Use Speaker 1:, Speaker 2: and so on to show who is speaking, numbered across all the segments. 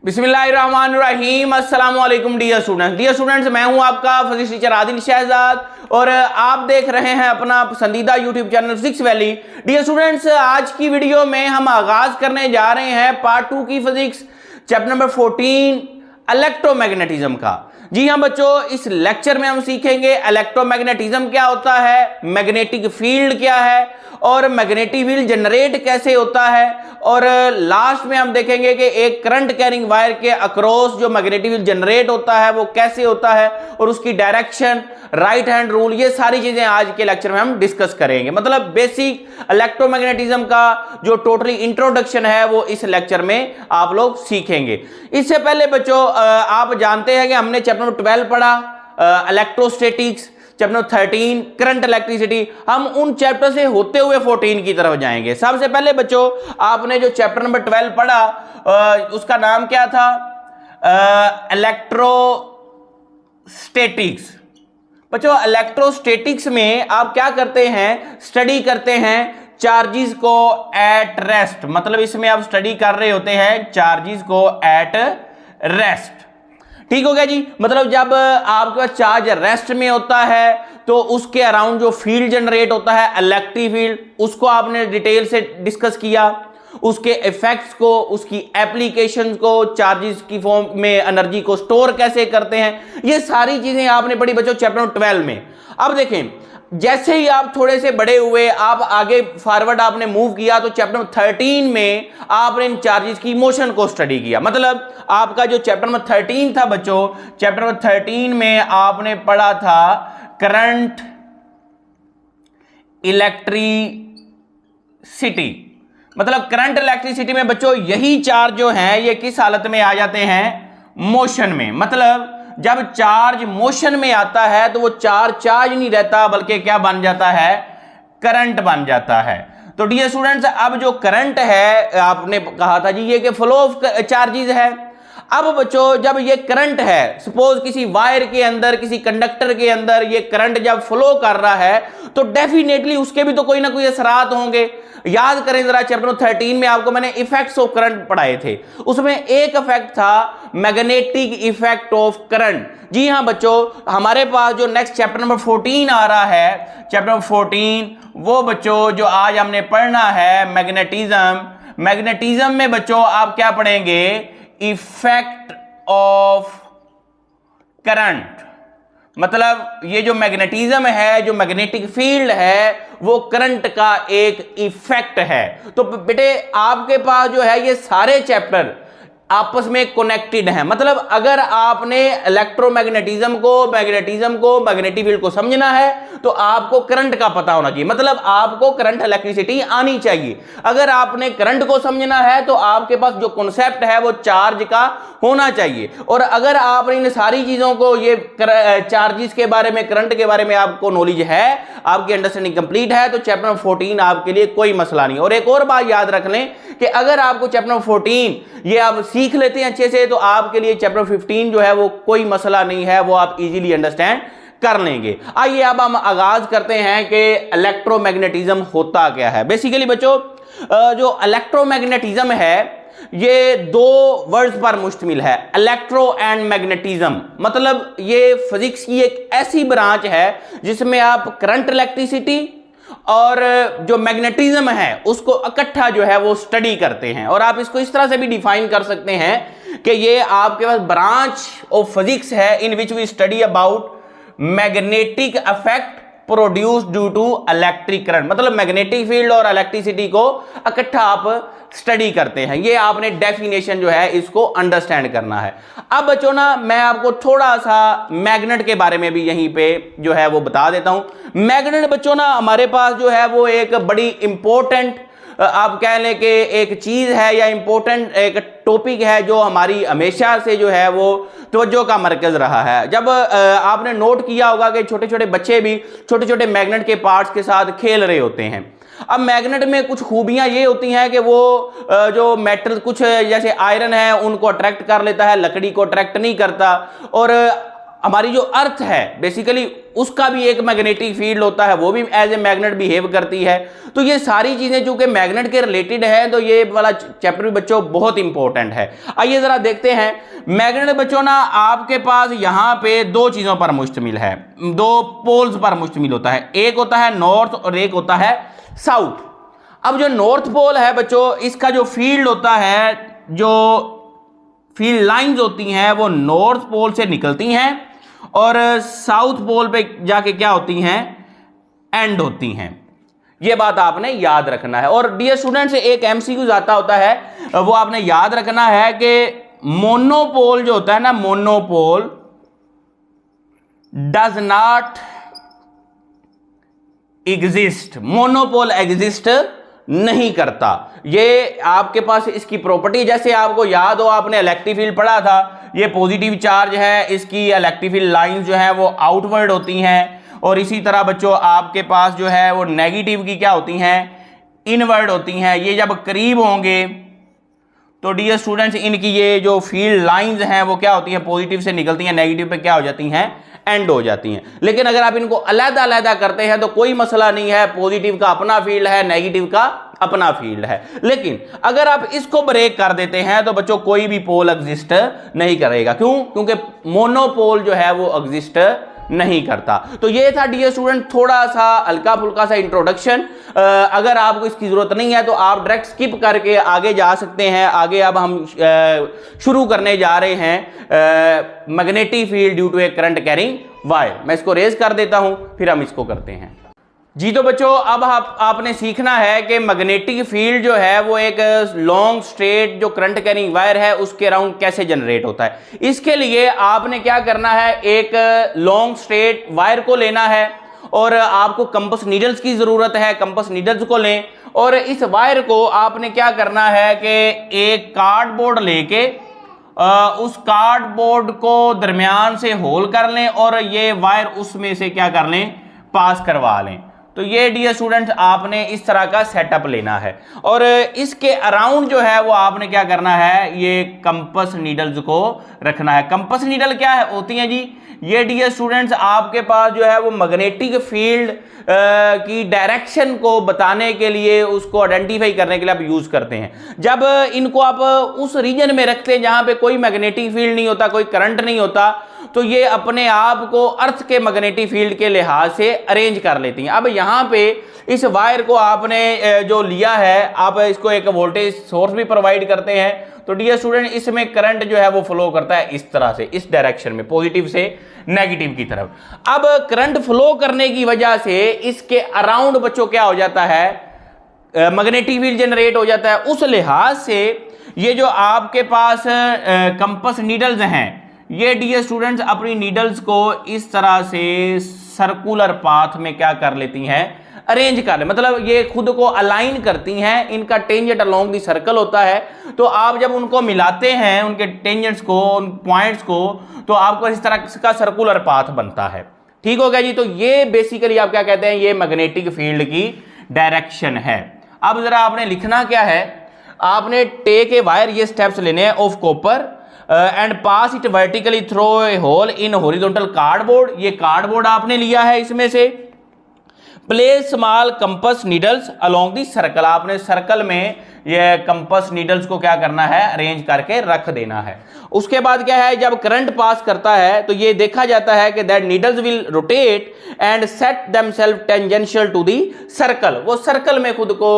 Speaker 1: बिस्मिल्लाहिर्रहमानिर्रहीम। अस्सलाम वालेकुम डियर स्टूडेंट्स, मैं हूं आपका फिजिक्स टीचर आदिल शहजाद और आप देख रहे हैं अपना पसंदीदा YouTube channel Physics Valley. Dear students, आज की वीडियो में हम आगाज करने जा रहे हैं पार्ट 2 की फिजिक्स चैप्टर नंबर 14 इलेक्ट्रोमैग्नेटिज्म का। जी हां बच्चों, इस लेक्चर में हम सीखेंगे इलेक्ट्रोमैग्नेटिज्म क्या होता है, मैग्नेटिक फील्ड क्या है और मैग्नेटिक फील्ड जनरेट कैसे होता है, और लास्ट में हम देखेंगे कि एक करंट कैरिंग वायर के अक्रॉस जो मैग्नेटिक फील्ड जनरेट होता है वो कैसे होता है और उसकी डायरेक्शन, राइट हैंड रूल, ये सारी चीजें आज के लेक्चर में हम डिस्कस करेंगे। मतलब बेसिक इलेक्ट्रोमैग्नेटिज्म का जो टोटली इंट्रोडक्शन है वो इस लेक्चर में आप लोग सीखेंगे। इससे पहले बच्चों आप जानते हैं कि हमने चैप्टर 12 पढ़ा इलेक्ट्रोस्टैटिक्स, चैप्टर 13 करंट इलेक्ट्रिसिटी। हम उन चैप्टर से होते हुए 14 की तरफ जाएंगे। सबसे पहले बच्चों आपने जो चैप्टर नंबर 12 पढ़ा उसका नाम क्या था, इलेक्ट्रोस्टैटिक्स। बच्चों इलेक्ट्रोस्टैटिक्स में आप क्या करते हैं, स्टडी करते हैं चार्जेस को एट रेस्ट। मतलब इसमें आप स्टडी कर रहे होते हैं चार्जेस को एट रेस्ट। ठीक हो गया जी। मतलब जब आपके पास चार्ज रेस्ट में होता है तो उसके अराउंड जो फील्ड जनरेट होता है इलेक्ट्रिक फील्ड, उसको आपने डिटेल से डिस्कस किया, उसके इफेक्ट्स को, उसकी एप्लीकेशंस को, चार्जेस की फॉर्म में एनर्जी को स्टोर कैसे करते हैं, ये सारी चीजें आपने पढ़ी बच्चों चैप्टर 12 में। अब देखें जैसे ही आप थोड़े से बड़े हुए, आप आगे फॉरवर्ड आपने मूव किया तो चैप्टर 13 में आपने इन चार्जेस की मोशन को स्टडी किया। मतलब आपका जो चैप्टर नंबर 13 था बच्चों, चैप्टर नंबर 13 में आपने पढ़ा था करंट इलेक्ट्रिसिटी। मतलब करंट इलेक्ट्रिसिटी में बच्चों यही चार्ज जो है ये किस हालत में आ जाते हैं, मोशन में। मतलब जब चार्ज मोशन में आता है तो वो चार्ज नहीं रहता बल्कि क्या बन जाता है, करंट बन जाता है। तो डियर स्टूडेंट्स, अब जो करंट है आपने कहा था जी ये कि फ्लो ऑफ चार्जेस है। अब बच्चों जब ये करंट है, सपोज किसी वायर के अंदर, किसी कंडक्टर के अंदर ये करंट जब फ्लो कर रहा है तो डेफिनेटली उसके भी तो कोई ना कोई असरात होंगे। याद करें जरा, चैप्टर 13 में आपको मैंने इफेक्ट्स ऑफ करंट पढ़ाए थे, उसमें एक इफेक्ट था मैग्नेटिक इफेक्ट ऑफ करंट। जी हां बच्चों, हमारे पास जो नेक्स्ट चैप्टर नंबर 14 आ रहा है, चैप्टर नंबर 14, वो बच्चों जो आज हमने पढ़ना है मैग्नेटिज्म। मैग्नेटिज्म में बच्चों आप क्या पढ़ेंगे, इफेक्ट ऑफ करंट। मतलब ये जो मैग्नेटिज्म है, जो मैग्नेटिक फील्ड है, वो करंट का एक इफेक्ट है। तो बेटे आपके पास जो है ये सारे चैप्टर आपस में कनेक्टेड हैं। मतलब अगर आपने इलेक्ट्रोमैग्नेटिज्म को, मैग्नेटिक फील्ड को समझना है तो आपको करंट का पता होना चाहिए। मतलब आपको करंट इलेक्ट्रिसिटी आनी चाहिए। अगर आपने करंट को समझना है तो आपके पास जो कॉन्सेप्ट है वो चार्ज का होना चाहिए। और अगर आपने इन सारी चीजों को, ये चार्जेस के बारे में, करंट के बारे में आपको नॉलेज है, आपकी अंडरस्टैंडिंग कंप्लीट है, तो चैप्टर 14 आपके लिए कोई मसला नहीं। और एक और बात याद रख लें कि अगर आपको चैप्टर 14 ये आप सीख लेते हैं अच्छे से तो आपके लिए चैप्टर 15 जो है वो कोई मसला नहीं है, वो आप इजीली अंडरस्टैंड कर लेंगे। आइए अब हम आगाज करते हैं कि इलेक्ट्रोमैग्नेटिज्म होता क्या है। बेसिकली बच्चों जो इलेक्ट्रोमैग्नेटिज्म है ये दो वर्ड्स पर मुश्तमिल है, इलेक्ट्रो एंड मैग्नेटिज्म। मतलब ये फिजिक्स की एक ऐसी ब्रांच है जिसमें आप करंट इलेक्ट्रिसिटी और जो मैग्नेटिज्म है उसको इकट्ठा जो है वो स्टडी करते हैं। और आप इसको इस तरह से भी डिफाइन कर सकते हैं कि ये आपके पास ब्रांच ऑफ फिजिक्स है in which we study about magnetic effect produce due to electric current. मतलब मैग्नेटिक फील्ड और इलेक्ट्रिसिटी को इकट्ठा आप स्टडी करते हैं। ये आपने डेफिनेशन जो है इसको अंडरस्टैंड करना है। अब बच्चों ना मैं आपको थोड़ा सा मैग्नेट के बारे में भी यहीं पे जो है वो बता देता हूं। मैग्नेट बच्चों ना हमारे पास जो है वो एक बड़ी इंपॉर्टेंट, आप कह लें कि एक चीज है या इंपॉर्टेंट एक टॉपिक है जो हमारी हमेशा से जो है वो तवज्जो का मरकज रहा है। जब आपने नोट किया होगा कि छोटे छोटे बच्चे भी छोटे छोटे मैग्नेट के पार्ट्स के साथ खेल रहे होते हैं। अब मैग्नेट में कुछ खूबियां ये होती हैं कि वो जो मेटल, कुछ जैसे आयरन है, उनको अट्रैक्ट कर लेता है, लकड़ी को अट्रैक्ट नहीं करता। और हमारी जो अर्थ है बेसिकली उसका भी एक मैग्नेटिक फील्ड होता है, वो भी एज ए मैग्नेट बिहेव करती है। तो ये सारी चीजें जो कि मैग्नेट के रिलेटेड है, तो ये वाला चैप्टर भी बच्चों बहुत इंपॉर्टेंट है। आइए जरा देखते हैं मैग्नेट बच्चों ना आपके पास यहां पे दो चीजों पर मुश्तमिल है, दो पोल्स पर मुश्तमिल होता है, एक होता है नॉर्थ और एक होता है साउथ। अब जो नॉर्थ पोल है बच्चों, इसका जो फील्ड होता है, जो फील्ड लाइंस होती हैं वो नॉर्थ पोल से निकलती हैं और साउथ पोल पे जाके क्या होती हैं, एंड होती हैं। ये बात आपने याद रखना है। और डियर स्टूडेंट्स, एक एमसीक्यू आता होता है, वो आपने याद रखना है कि मोनोपोल जो होता है ना, monopole does not exist, monopole exist नहीं करता। ये आपके पास इसकी प्रॉपर्टी, जैसे आपको याद हो आपने इलेक्ट्रिक फील्ड पढ़ा था, ये पॉजिटिव चार्ज है, इसकी इलेक्ट्रिक फील्ड लाइंस जो है वो आउटवर्ड होती हैं, और इसी तरह बच्चों आपके पास जो है वो नेगेटिव की क्या होती हैं, इनवर्ड होती हैं। ये जब करीब होंगे तो डियर स्टूडेंट्स इनकी ये जो फील्ड लाइंस हैं वो क्या होती हैं, पॉजिटिव से निकलती हैं, नेगेटिव पे क्या हो जाती हैं, एंड हो जाती हैं। लेकिन अगर आप इनको अलग अलग करते हैं तो कोई मसला नहीं है, पॉजिटिव का अपना फील्ड है, नेगेटिव का अपना फील्ड है। लेकिन अगर आप इसको ब्रेक कर देते हैं तो बच्चों कोई भी पोल एग्जिस्ट नहीं करेगा। क्यों? क्योंकि मोनोपोल जो है वो एग्जिस्ट नहीं करता। तो ये था डियर स्टूडेंट थोड़ा सा हल्का फुल्का सा इंट्रोडक्शन। अगर आपको इसकी जरूरत नहीं है तो आप डायरेक्ट स्किप करके आगे जा सकते हैं। आगे अब हम शुरू करने जा रहे हैं magnetic field due to a current carrying wire. मैं इसको रेज कर देता हूं, फिर हम इसको करते हैं जी। तो बच्चों अब आपने सीखना है कि मैग्नेटिक फील्ड जो है वो एक लॉन्ग स्ट्रेट जो करंट कैरिंग वायर है उसके अराउंड कैसे जनरेट होता है। इसके लिए आपने क्या करना है, एक लॉन्ग स्ट्रेट वायर को लेना है और आपको कंपास नीडल्स की जरूरत है। कंपास नीडल्स को लें और इस वायर को आपने क्या करना है कि एक कार्डबोर्ड लेके उस कार्डबोर्ड को दरमियान से होल कर लें और ये वायर उसमें से क्या कर लें, पास करवा लें। तो ये डियर स्टूडेंट्स आपने इस तरह का सेटअप लेना है और इसके अराउंड जो है वो आपने क्या करना है, ये कंपास नीडल्स को रखना है। कंपास नीडल क्या है होती हैं जी, ये डियर स्टूडेंट्स आपके पास जो है वो मैग्नेटिक फील्ड की डायरेक्शन को बताने के लिए, उसको आइडेंटिफाई करने के लिए आप यूज करते हैं। जब इनको आप उस रीजन में रखते हैं जहां पे कोई मैग्नेटिक फील्ड नहीं होता, कोई करंट नहीं होता, तो ये अपने आप को अर्थ के मैग्नेटिक फील्ड के लिहाज से अरेंज कर लेती हैं। अब यहाँ पे इस वायर को आपने जो लिया है, आप इसको एक वोल्टेज सोर्स भी प्रोवाइड करते हैं। तो डियर स्टूडेंट इसमें करंट जो है वो फ्लो करता है इस तरह से, इस डायरेक्शन में, पॉजिटिव से नेगेटिव की तरफ। अब करंट फ्लो करने की वजह से इसके अराउंड बच्चों क्या हो जाता है, मैग्नेटिक फील्ड जनरेट हो जाता है। उस लिहाज से ये जो आपके पास कंपास नीडल्स हैं, ये डियर स्टूडेंट्स अपनी नीडल्स को इस तरह से सर्कुलर पाथ में क्या कर लेती हैं, अरेंज कर ले, मतलब ये खुद को अलाइन करती हैं। इनका टेंजेंट अलोंग दी सर्कल होता है। तो आप जब उनको मिलाते हैं, उनके टेंजेंट्स को, उन पॉइंट्स को, तो आपको इस तरह का सर्कुलर पाथ बनता है। ठीक हो गया जी। तो ये बेसिकली आप क्या कहते हैं, ये मैग्नेटिक फील्ड की डायरेक्शन है। अब जरा आपने लिखना क्या है, आपने टेक ए वायर, ये स्टेप्स लेने हैं, of copper and pass it vertically through a hole in horizontal cardboard. ये कार्डबोर्ड आपने लिया है, इसमें से place small compass needles along the circle, आपने सर्कल में ये कंपास नीडल्स को क्या करना है, अरेंज करके रख देना है। उसके बाद क्या है, जब करंट पास करता है तो ये देखा जाता है कि that needles will rotate and set themselves tangential to the circle. वो सर्कल में खुद को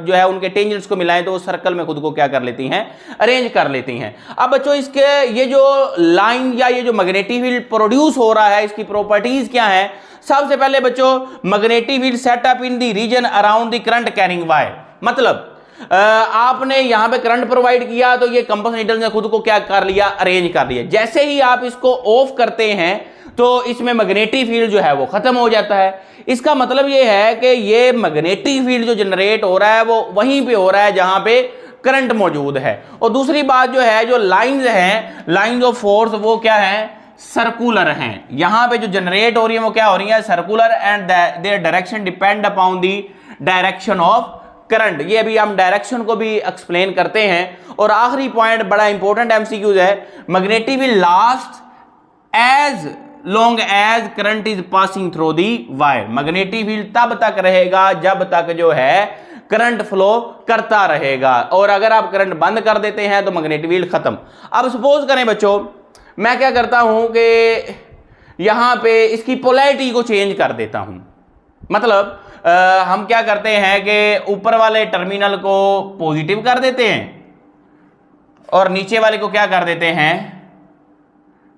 Speaker 1: जो है उनके टेंजेंट्स को मिलाएं तो वो सर्कल में खुद को क्या कर लेती हैं, अरेंज कर लेती हैं। अब बच्चों इसके ये जो लाइन या ये जो मैग्नेटिक फील्ड प्रोड्यूस हो रहा है, इसकी प्रॉपर्टीज क्या है। सबसे पहले बच्चों magnetic field setup in the region around the current carrying wire, मतलब आपने यहां पे करंट प्रोवाइड किया तो ये कंपास नीडल ने खुद को क्या कर लिया, अरेंज कर लिया। जैसे ही आप इसको ऑफ करते हैं तो इसमें मैग्नेटिक फील्ड जो है वो खत्म हो जाता है। इसका मतलब ये है कि ये मैग्नेटिक फील्ड जो जनरेट हो रहा है वो वहीं पे हो रहा है जहां पे करंट मौजूद है। और दूसरी बात जो है, जो लाइंस हैं, लाइंस ऑफ फोर्स, वो क्या है, सर्कुलर हैं। यहां पे जो जनरेट हो रही है वो क्या हो रही है, circular, and their direction depend upon the direction of current. ये अभी हम डायरेक्शन को भी एक्सप्लेन करते हैं। और आखिरी पॉइंट बड़ा इंपॉर्टेंट एमसीक्यूज है, magnetic field last as long as current is passing through the wire. Magnetic field तब तक रहेगा जब तक जो है करंट फ्लो करता रहेगा, और अगर आप करंट बंद कर देते हैं तो मैग्नेटिक फील्ड खत्म। अब सपोज करें बच्चों, मैं क्या करता हूं कि यहां पे इसकी पोलैरिटी को चेंज कर देता हूं। मतलब हम क्या करते हैं कि ऊपर वाले टर्मिनल को पॉजिटिव कर देते हैं और नीचे वाले को क्या कर देते हैं,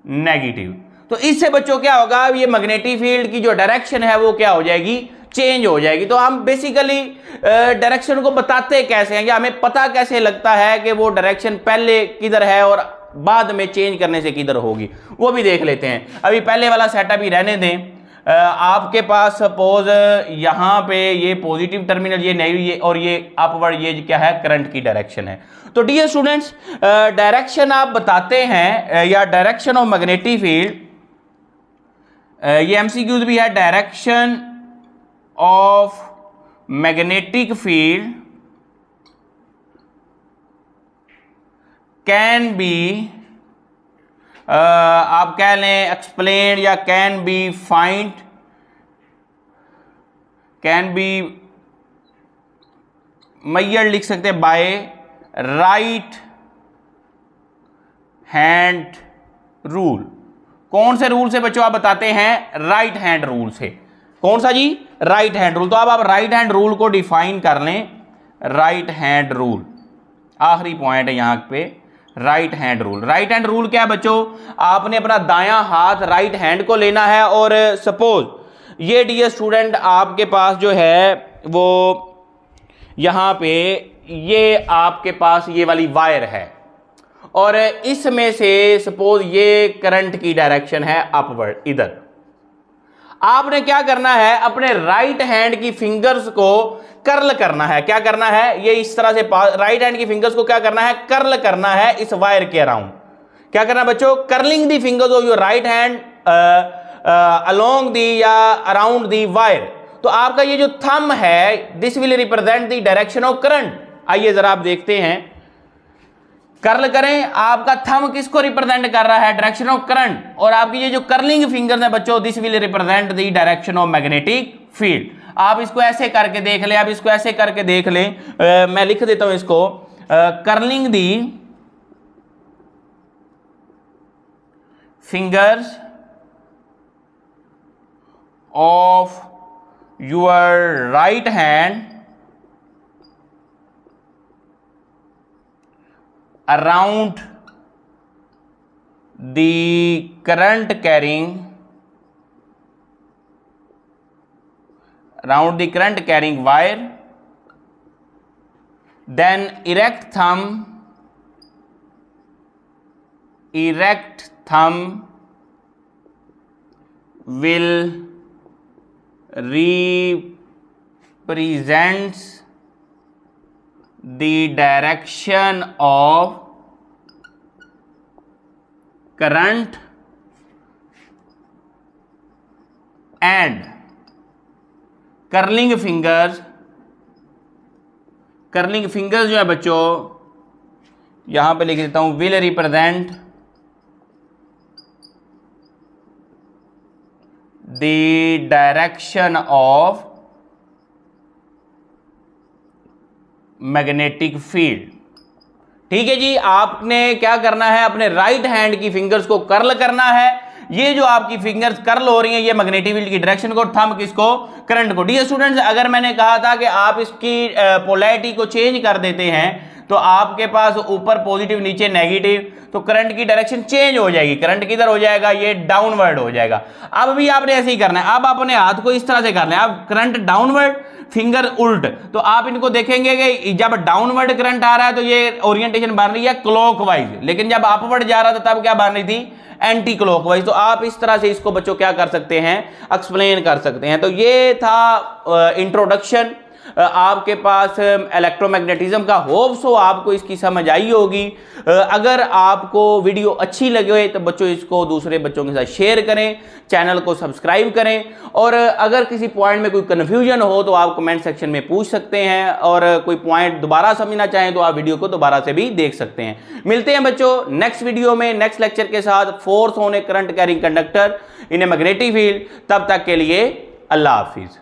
Speaker 1: नेगेटिव। तो इससे बच्चों क्या होगा, ये मैग्नेटिक फील्ड की जो डायरेक्शन है वो क्या हो जाएगी, चेंज हो जाएगी। तो हम बेसिकली डायरेक्शन को बताते कैसे हैं, या हमें पता कैसे लगता है कि वो डायरेक्शन पहले किधर है और बाद में चेंज करने से किधर होगी, वो भी देख लेते हैं। अभी पहले वाला सेटअप ही रहने दें। आपके पास सपोज यहां पे ये पॉजिटिव टर्मिनल, ये नेगेटिव, ये और ये अपवर्ड, ये क्या है, करंट की डायरेक्शन है। तो डियर स्टूडेंट्स, डायरेक्शन आप बताते हैं या डायरेक्शन ऑफ मैग्नेटिक फील्ड, ये एमसीक्यूज भी है। Direction of magnetic field can be, आप कह लें एक्सप्लेन या can be find, can be measured लिख सकते हैं बाय राइट हैंड रूल। कौन से रूल से बच्चों आप बताते हैं, राइट हैंड रूल से। कौन सा जी, राइट हैंड रूल। तो अब आप राइट हैंड रूल को डिफाइन कर लें, राइट हैंड रूल आखिरी पॉइंट है यहां पे, right hand rule. Right hand rule क्या है बच्चों, आपने अपना दायां हाथ राइट हैंड को लेना है, और सपोज ये डियर स्टूडेंट आपके पास जो है वो यहां पे ये आपके पास ये वाली वायर है, और इसमें से सपोज ये करंट की डायरेक्शन है अपवर्ड इधर। आपने क्या करना है, अपने राइट हैंड की फिंगर्स को कर्ल करना है। क्या करना है, ये इस तरह से राइट हैंड की फिंगर्स को क्या करना है, कर्ल करना है इस वायर के अराउंड। क्या करना है बच्चों, curling the fingers of your right hand along the या अराउंड दी वायर। तो आपका ये जो थंब है, this will represent the direction of current. आइए जरा आप देखते हैं, कर्ल करें, आपका थंब किसको रिप्रेजेंट कर रहा है, डायरेक्शन ऑफ करंट, और आपकी ये जो कर्लिंग फिंगर्स है बच्चों, this will represent the direction of magnetic field. आप इसको ऐसे करके देख लें, आप इसको ऐसे करके देख लें, मैं लिख देता हूं इसको, curling the fingers of your right hand around the current carrying wire, then erect thumb will represents the direction of current and curling fingers जो है बच्चों, यहां पे लिख देता हूं, will represent the direction of magnetic field. ठीक है जी, आपने क्या करना है, अपने राइट हैंड की फिंगर्स को कर्ल करना है। ये जो आपकी फिंगर्स कर्ल हो रही हैं, ये मैग्नेटिक फील्ड की डायरेक्शन को, थंब किसको, करंट को। डियर स्टूडेंट्स, अगर मैंने कहा था कि आप इसकी पोलैरिटी को चेंज कर देते हैं तो आपके पास ऊपर पॉजिटिव नीचे नेगेटिव, तो करंट की डायरेक्शन चेंज हो जाएगी। करंट किधर हो जाएगा, ये डाउनवर्ड हो जाएगा। अब भी आपने ऐसे ही करना है, अब अपने हाथ को इस तरह से कर लें, अब करंट डाउनवर्ड, फिंगर उल्ट। तो आप इनको देखेंगे कि जब डाउनवर्ड करंट आ रहा है तो ये ओरिएंटेशन बन रही है क्लॉकवाइज, लेकिन जब अपवर्ड जा रहा था तब क्या बन रही थी, एंटी क्लॉकवाइज। तो आप इस तरह से इसको बच्चों क्या कर सकते हैं, एक्सप्लेन कर सकते हैं। तो ये था इंट्रोडक्शन। आपके पास इलेक्ट्रोमैग्नेटिज्म का, होप सो आपको इसकी समझ आई होगी। अगर आपको वीडियो अच्छी लगे तो बच्चों इसको दूसरे बच्चों के साथ शेयर करें, चैनल को सब्सक्राइब करें, और अगर किसी पॉइंट में कोई कन्फ्यूजन हो तो आप कमेंट सेक्शन में पूछ सकते हैं, और कोई पॉइंट दोबारा समझना चाहें तो आप वीडियो को दोबारा से भी देख सकते हैं। मिलते हैं बच्चों नेक्स्ट वीडियो में नेक्स्ट लेक्चर के साथ, force on A current carrying conductor in a magnetic field. तब तक के लिए अल्लाह हाफिज।